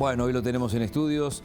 Bueno, hoy lo tenemos en estudios.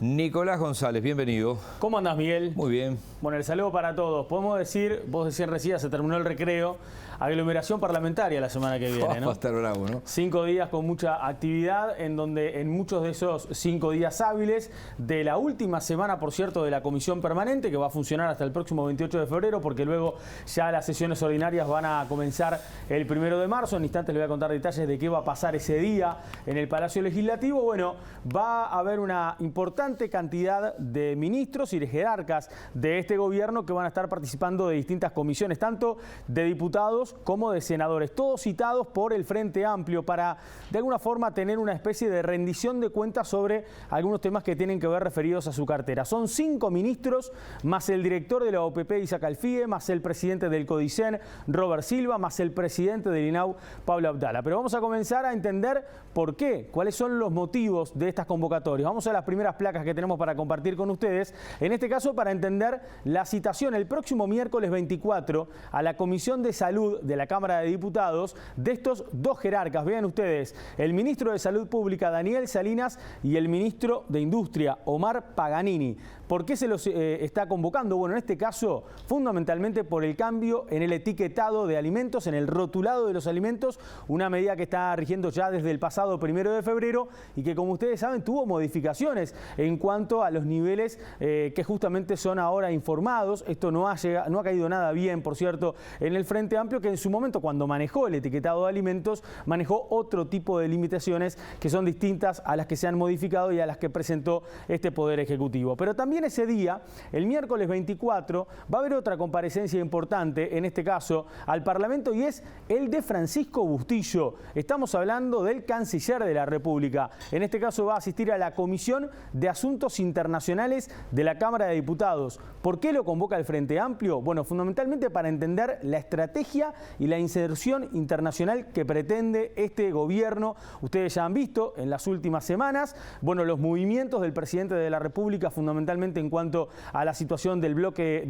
Nicolás González, bienvenido. ¿Cómo andás, Miguel? Muy bien. Bueno, el saludo para todos. Podemos decir, vos decías recién, se terminó el recreo, aglomeración parlamentaria la semana que viene, ¿no? Va a estar bravo, ¿no? 5 días con mucha actividad, en donde en muchos de esos 5 días hábiles de la última semana, por cierto, de la comisión permanente, que va a funcionar hasta el próximo 28 de febrero, porque luego ya las sesiones ordinarias van a comenzar el 1 de marzo. En instantes les voy a contar detalles de qué va a pasar ese día en el Palacio Legislativo. Bueno, va a haber una importante cantidad de ministros y de jerarcas de este gobierno que van a estar participando de distintas comisiones, tanto de diputados como de senadores, todos citados por el Frente Amplio para, de alguna forma, tener una especie de rendición de cuentas sobre algunos temas que tienen que ver referidos a su cartera. Son 5 ministros, más el director de la OPP, Isaac Alfie, más el presidente del CODICEN, Robert Silva, más el presidente del INAU, Pablo Abdala. Pero vamos a comenzar a entender por qué, cuáles son los motivos de estas convocatorias. Vamos a las primeras placas que tenemos para compartir con ustedes, en este caso para entender la citación el próximo miércoles 24 a la Comisión de Salud de la Cámara de Diputados de estos 2 jerarcas. Vean ustedes, el ministro de Salud Pública, Daniel Salinas, y el ministro de Industria, Omar Paganini. ¿Por qué se los está convocando? Bueno, en este caso, fundamentalmente por el cambio en el etiquetado de alimentos, en el rotulado de los alimentos, una medida que está rigiendo ya desde el pasado 1 de febrero y que, como ustedes saben, tuvo modificaciones en cuanto a los niveles que justamente son ahora informados. Esto no ha caído nada bien, por cierto, en el Frente Amplio, que en su momento, cuando manejó el etiquetado de alimentos, manejó otro tipo de limitaciones que son distintas a las que se han modificado y a las que presentó este Poder Ejecutivo. Pero también ese día, el miércoles 24, va a haber otra comparecencia importante, en este caso, al Parlamento, y es el de Francisco Bustillo. Estamos hablando del canciller de la República. En este caso va a asistir a la Comisión de Asuntos Internacionales de la Cámara de Diputados. ¿Por qué lo convoca el Frente Amplio? Bueno, fundamentalmente para entender la estrategia y la inserción internacional que pretende este gobierno. Ustedes ya han visto en las últimas semanas, bueno, los movimientos del presidente de la República, fundamentalmente en cuanto a la situación del bloque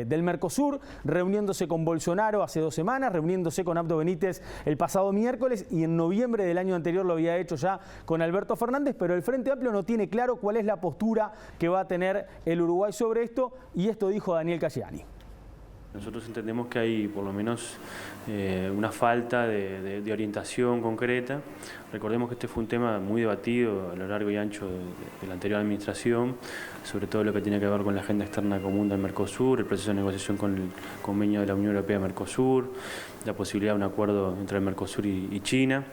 del Mercosur, reuniéndose con Bolsonaro hace 2 semanas, reuniéndose con Abdo Benítez el pasado miércoles, y en noviembre del año anterior lo había hecho ya con Alberto Fernández, pero el Frente Amplio no tiene claro cuál es la postura que va a tener el Uruguay sobre esto, y esto dijo Daniel Cayani. Nosotros entendemos que hay por lo menos una falta de orientación concreta. Recordemos que este fue un tema muy debatido a lo largo y ancho de la anterior administración, sobre todo lo que tiene que ver con la agenda externa común del Mercosur, el proceso de negociación con el convenio de la Unión Europea-Mercosur, la posibilidad de un acuerdo entre el Mercosur y China.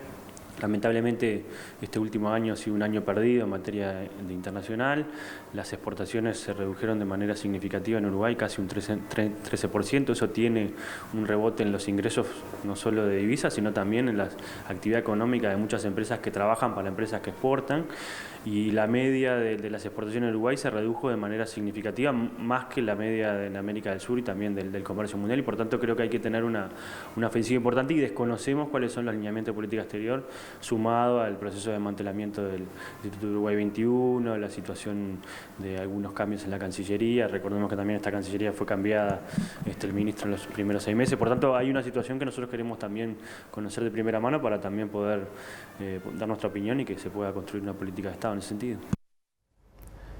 Lamentablemente este último año ha sido un año perdido en materia de internacional. Las exportaciones se redujeron de manera significativa en Uruguay, casi un 13%. Eso tiene un rebote en los ingresos no solo de divisas, sino también en la actividad económica de muchas empresas que trabajan para empresas que exportan. Y la media de las exportaciones en Uruguay se redujo de manera significativa, más que la media de América del Sur y también del comercio mundial. Y por tanto creo que hay que tener una ofensiva importante, y desconocemos cuáles son los lineamientos de política exterior, sumado al proceso de desmantelamiento del Instituto Uruguay 21, la situación de algunos cambios en la Cancillería. Recordemos que también esta Cancillería fue cambiada el ministro en los primeros 6 meses. Por tanto, hay una situación que nosotros queremos también conocer de primera mano para también poder dar nuestra opinión y que se pueda construir una política de Estado en ese sentido.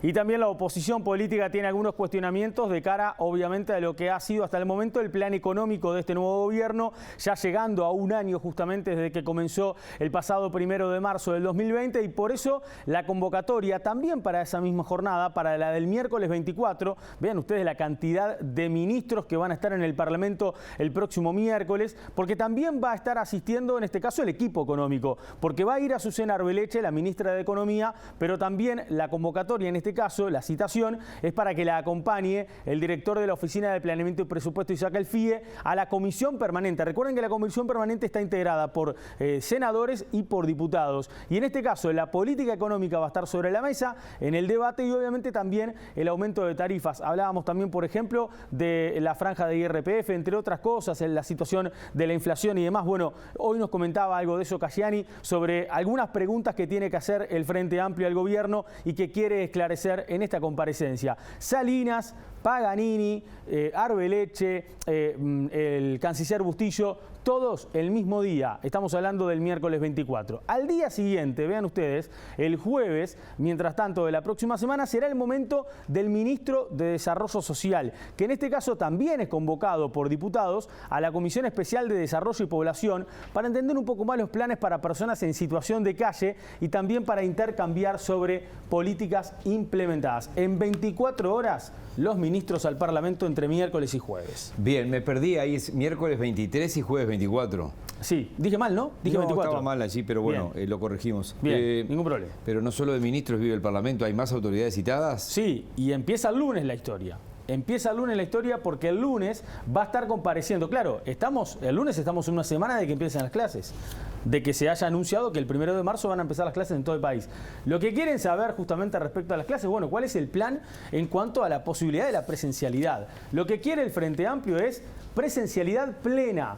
Y también la oposición política tiene algunos cuestionamientos de cara, obviamente, a lo que ha sido hasta el momento el plan económico de este nuevo gobierno, ya llegando a un año justamente desde que comenzó el pasado 1 de marzo del 2020, y por eso la convocatoria también para esa misma jornada, para la del miércoles 24, vean ustedes la cantidad de ministros que van a estar en el Parlamento el próximo miércoles, porque también va a estar asistiendo, en este caso, el equipo económico, porque va a ir Azucena Arbeleche, la ministra de Economía, pero también la convocatoria, en este caso, la citación, es para que la acompañe el director de la Oficina de Planeamiento y Presupuesto, Isaac Alfie, a la comisión permanente. Recuerden que la comisión permanente está integrada por senadores y por diputados. Y en este caso, la política económica va a estar sobre la mesa en el debate, y obviamente también el aumento de tarifas. Hablábamos también, por ejemplo, de la franja de IRPF, entre otras cosas, en la situación de la inflación y demás. Bueno, hoy nos comentaba algo de eso Cayani, sobre algunas preguntas que tiene que hacer el Frente Amplio al gobierno y que quiere esclarecer en esta comparecencia. Salinas, Paganini, Arbeleche, el canciller Bustillo, todos el mismo día. Estamos hablando del miércoles 24. Al día siguiente, vean ustedes, el jueves, mientras tanto de la próxima semana, será el momento del ministro de Desarrollo Social, que en este caso también es convocado por diputados a la Comisión Especial de Desarrollo y Población para entender un poco más los planes para personas en situación de calle y también para intercambiar sobre políticas implementadas. En 24 horas, los ministros al Parlamento entre miércoles y jueves. Bien, me perdí, ahí es miércoles 23 y jueves 24. Sí, dije mal, ¿no? Dije 24. Estaba mal allí, pero bueno, lo corregimos. Bien, ningún problema. Pero no solo de ministros vive el Parlamento, ¿hay más autoridades citadas? Sí, y empieza el lunes la historia. Empieza el lunes la historia porque el lunes va a estar compareciendo. Claro, el lunes estamos en una semana de que empiecen las clases, de que se haya anunciado que el 1 de marzo van a empezar las clases en todo el país. Lo que quieren saber justamente respecto a las clases, bueno, ¿cuál es el plan en cuanto a la posibilidad de la presencialidad? Lo que quiere el Frente Amplio es presencialidad plena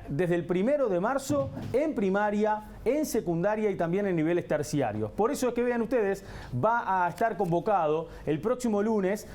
desde el 1 de marzo en primaria, en secundaria y también en niveles terciarios. Por eso es que vean ustedes, va a estar convocado el próximo lunes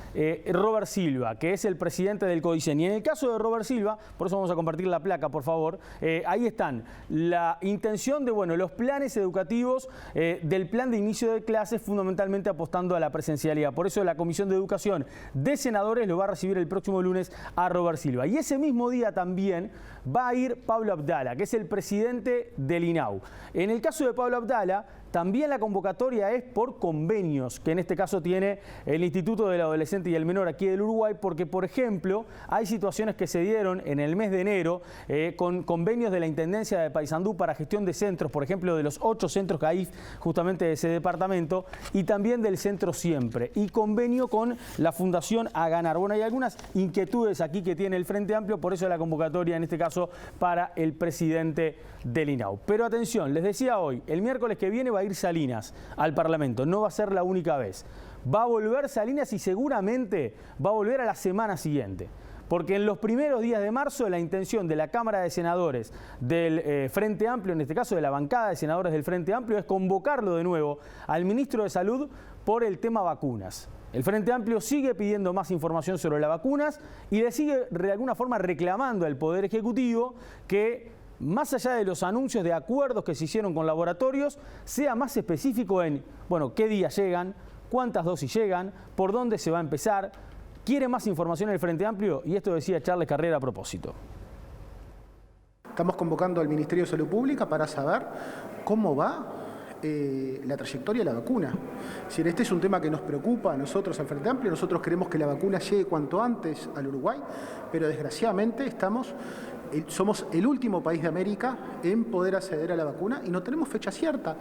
Robert Silva, que es el presidente del CODICEN. Y en el caso de Robert Silva, por eso vamos a compartir la placa, por favor, ahí están la intención de, bueno, los planes educativos del plan de inicio de clases, fundamentalmente apostando a la presencialidad. Por eso la Comisión de Educación de Senadores lo va a recibir el próximo lunes a Robert Silva. Y ese mismo día también va a ir Pablo Abdala, que es el presidente del INAU. En el caso de Pablo Abdala, también la convocatoria es por convenios, que en este caso tiene el Instituto del Adolescente y el Menor aquí del Uruguay, porque, por ejemplo, hay situaciones que se dieron en el mes de enero con convenios de la Intendencia de Paysandú para gestión de centros, por ejemplo, de los 8 centros que hay justamente de ese departamento, y también del Centro Siempre, y convenio con la Fundación A Ganar. Bueno, hay algunas inquietudes aquí que tiene el Frente Amplio, por eso la convocatoria, en este caso, para el presidente del INAU. Pero atención, les decía hoy, el miércoles que viene va a ir Salinas al Parlamento, no va a ser la única vez. Va a volver Salinas y seguramente va a volver a la semana siguiente. Porque en los primeros días de marzo la intención de la Cámara de Senadores del Frente Amplio, en este caso de la bancada de senadores del Frente Amplio, es convocarlo de nuevo al ministro de Salud por el tema vacunas. El Frente Amplio sigue pidiendo más información sobre las vacunas y le sigue de alguna forma reclamando al Poder Ejecutivo que, más allá de los anuncios de acuerdos que se hicieron con laboratorios, sea más específico en, bueno, qué días llegan, cuántas dosis llegan, por dónde se va a empezar. Quiere más información el Frente Amplio y esto decía Charles Carrera a propósito. Estamos convocando al Ministerio de Salud Pública para saber cómo va la trayectoria de la vacuna. Si este es un tema que nos preocupa a nosotros, al Frente Amplio. Nosotros queremos que la vacuna llegue cuanto antes al Uruguay, pero desgraciadamente somos el último país de América en poder acceder a la vacuna y no tenemos fecha cierta.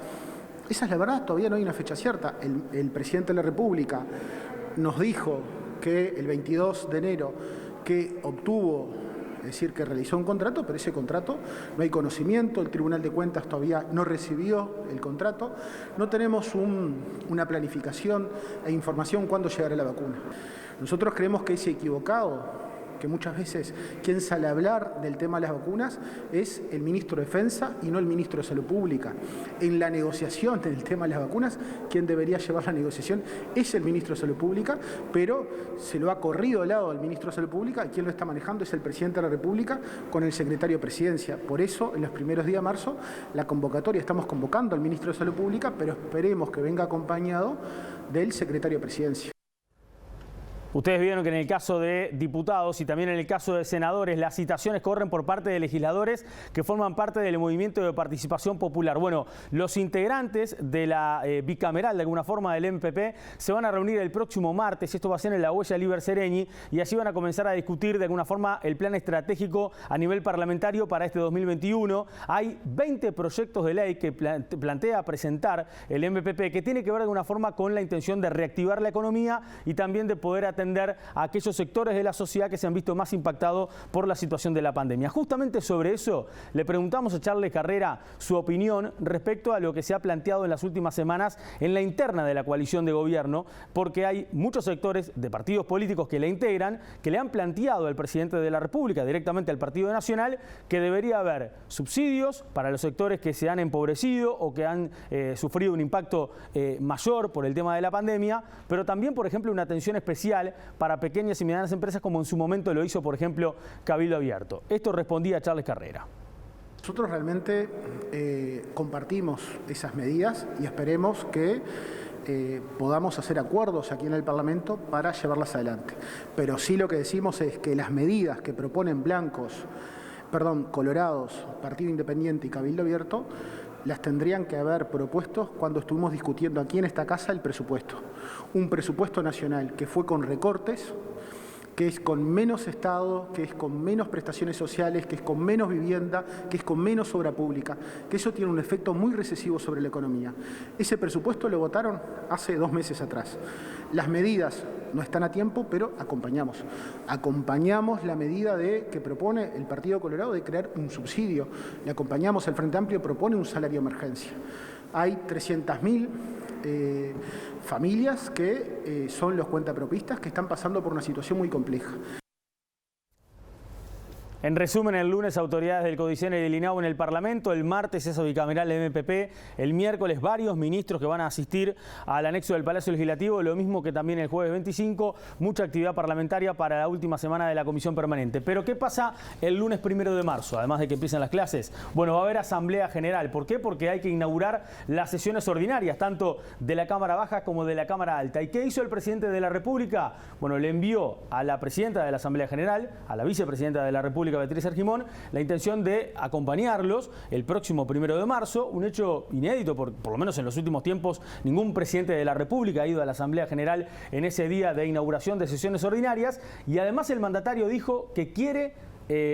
Esa es la verdad, todavía no hay una fecha cierta. El presidente de la República nos dijo que el 22 de enero que obtuvo, es decir, que realizó un contrato, pero ese contrato no hay conocimiento, el Tribunal de Cuentas todavía no recibió el contrato, no tenemos una planificación e información cuándo llegará la vacuna. Nosotros creemos que es equivocado, que muchas veces quien sale a hablar del tema de las vacunas es el ministro de Defensa y no el ministro de Salud Pública. En la negociación del tema de las vacunas, quien debería llevar la negociación es el ministro de Salud Pública, pero se lo ha corrido al lado del ministro de Salud Pública y quien lo está manejando es el presidente de la República con el secretario de Presidencia. Por eso, en los primeros días de marzo, la convocatoria, estamos convocando al ministro de Salud Pública, pero esperemos que venga acompañado del secretario de Presidencia. Ustedes vieron que en el caso de diputados y también en el caso de senadores, las citaciones corren por parte de legisladores que forman parte del movimiento de participación popular. Bueno, los integrantes de la bicameral, de alguna forma, del MPP, se van a reunir el próximo martes. Esto va a ser en la Huella Liber Sereñi y allí van a comenzar a discutir de alguna forma el plan estratégico a nivel parlamentario para este 2021. Hay 20 proyectos de ley que plantea presentar el MPP que tiene que ver de alguna forma con la intención de reactivar la economía y también de poder atender a aquellos sectores de la sociedad que se han visto más impactados por la situación de la pandemia. Justamente sobre eso le preguntamos a Charles Carrera su opinión respecto a lo que se ha planteado en las últimas semanas en la interna de la coalición de gobierno, porque hay muchos sectores de partidos políticos que la integran, que le han planteado al presidente de la República, directamente al Partido Nacional, que debería haber subsidios para los sectores que se han empobrecido o que han sufrido un impacto mayor por el tema de la pandemia, pero también, por ejemplo, una atención especial general para pequeñas y medianas empresas, como en su momento lo hizo, por ejemplo, Cabildo Abierto. Esto respondía Charles Carrera. Nosotros realmente compartimos esas medidas y esperemos que podamos hacer acuerdos aquí en el Parlamento para llevarlas adelante. Pero sí lo que decimos es que las medidas que proponen Colorados, Partido Independiente y Cabildo Abierto, las tendrían que haber propuesto cuando estuvimos discutiendo aquí en esta casa el presupuesto. Un presupuesto nacional que fue con recortes, que es con menos Estado, que es con menos prestaciones sociales, que es con menos vivienda, que es con menos obra pública, que eso tiene un efecto muy recesivo sobre la economía. Ese presupuesto lo votaron hace 2 meses atrás. Las medidas no están a tiempo, pero acompañamos. Acompañamos la medida que propone el Partido Colorado de crear un subsidio. Le acompañamos, el Frente Amplio propone un salario de emergencia. Hay 300.000 familias que son los cuentapropistas que están pasando por una situación muy compleja. En resumen, el lunes autoridades del Codicen y del INAU en el Parlamento, el martes esa bicameral de MPP, el miércoles varios ministros que van a asistir al anexo del Palacio Legislativo, lo mismo que también el jueves 25, mucha actividad parlamentaria para la última semana de la Comisión Permanente. Pero ¿qué pasa el lunes 1 de marzo, además de que empiezan las clases? Bueno, va a haber Asamblea General. ¿Por qué? Porque hay que inaugurar las sesiones ordinarias, tanto de la Cámara Baja como de la Cámara Alta. ¿Y qué hizo el presidente de la República? Bueno, le envió a la presidenta de la Asamblea General, a la vicepresidenta de la República, Beatriz Argimón, la intención de acompañarlos el próximo 1 de marzo, un hecho inédito, por lo menos en los últimos tiempos. Ningún presidente de la República ha ido a la Asamblea General en ese día de inauguración de sesiones ordinarias, y además el mandatario dijo que quiere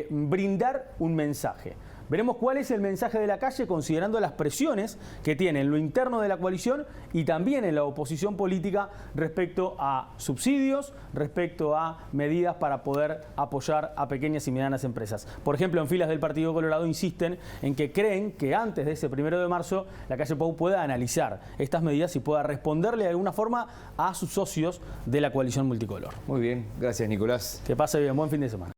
brindar un mensaje. Veremos cuál es el mensaje de la calle, considerando las presiones que tiene en lo interno de la coalición y también en la oposición política respecto a subsidios, respecto a medidas para poder apoyar a pequeñas y medianas empresas. Por ejemplo, en filas del Partido Colorado insisten en que creen que antes de ese 1 de marzo la calle Pou pueda analizar estas medidas y pueda responderle de alguna forma a sus socios de la coalición multicolor. Muy bien, gracias Nicolás. Que pase bien, buen fin de semana.